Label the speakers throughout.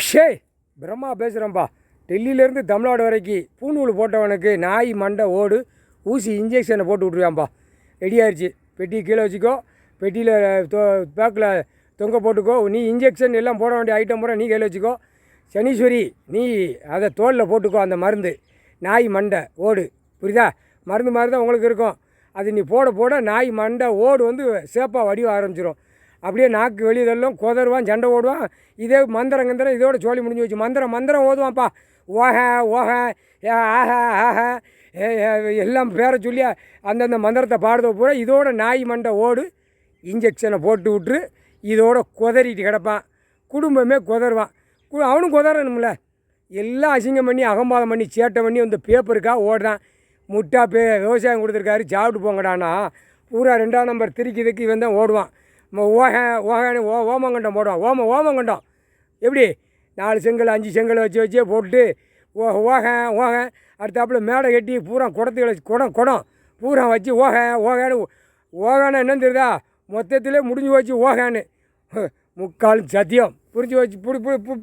Speaker 1: ஷே பிரம்மா பேசுகிறேன்ப்பா. டெல்லியிலேருந்து தமிழ்நாடு வரைக்கும் பூநூல் போட்டவனுக்கு நாய் மண்டை ஓடு ஊசி இன்ஜெக்ஷனை போட்டு விட்ருவான்ப்பா. ரெடி ஆயிடுச்சு. பெட்டி கீழே வச்சுக்கோ, பெட்டியில் பேக்கில் தொங்க போட்டுக்கோ. நீ இன்ஜெக்ஷன் எல்லாம் போட வேண்டிய ஐட்டம் பூரா நீ கையில் வச்சுக்கோ. சனீஸ்வரி நீ அதை தோலில் போட்டுக்கோ. அந்த மருந்து நாய் மண்டை ஓடு, புரியுதா? மருந்து மாதிரி தான் உங்களுக்கு இருக்கும். அது நீ போட போட நாய் மண்டை ஓடு வந்து சேப்பாக வடிவ ஆரம்பிச்சிடும். அப்படியே நாக்கு வெளியதெல்லாம் குதருவான், சண்டை ஓடுவான். இதே மந்திரம் கந்திரம் இதோட சோழி முடிஞ்சு வச்சு மந்திரம் ஓதுவான்ப்பா. ஓஹ ஓஹ ஆஹ ஆஹ எல்லாம் பேரை சொல்லி அந்தந்த மந்திரத்தை பாடுறத பூரா இதோட நாய் மண்டை ஓடு இன்ஜெக்ஷனை போட்டு விட்டுரு. இதோட குதறிட்டு கிடப்பான். குடும்பமே குதருவான். அவனும் குதறணும்ல. எல்லாம் அசிங்கம் பண்ணி அகம்பாதம் பண்ணி சேட்டை பண்ணி அந்த பேப்பருக்காக ஓடுறான். முட்டா விவசாயம் கொடுத்துருக்காரு, சாப்பிட்டு போங்கடானா பூரா 2ஆம் நம்பர் திரிக்கிறதுக்கு இவன் தான் ஓடுவான். ஓகன்னு ஓமங்கண்டம் போடுவான். ஓமங்கண்டம் எப்படி 4 செங்கல் 5 செங்கல் வச்சே போட்டு ஓக அடுத்தாப்புல மேடை கட்டி பூரா குடத்துகளை குடம் பூரா வச்சு ஓகான்னு என்னன்னு தெரியுதா? மொத்தத்திலே முடிஞ்சு வச்சு ஓகான்னு முக்காலும் சத்தியம் புரிஞ்சு வச்சு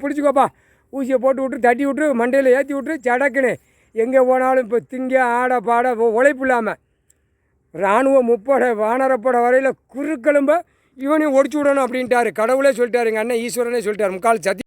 Speaker 1: பிடிச்சிக்கோப்பா. ஊசியை போட்டு விட்டு தட்டி விட்டுரு, மண்டையில் ஏற்றி விட்டுரு, சடக்குன்னு எங்கே போனாலும் இப்போ திங்க ஆட பாட உழைப்பு இல்லாமல் இராணுவம் முப்படை வானரப்படை வரையில் குறுக்கெலும்ப இவனையும் ஒடிச்சு விடணும் அப்படின்ட்டாரு. கடவுளே சொல்லிட்டாரு, எங்கள் அண்ணன் ஈஸ்வரனே சொல்லிட்டார். முக்கால் சத்தியம்.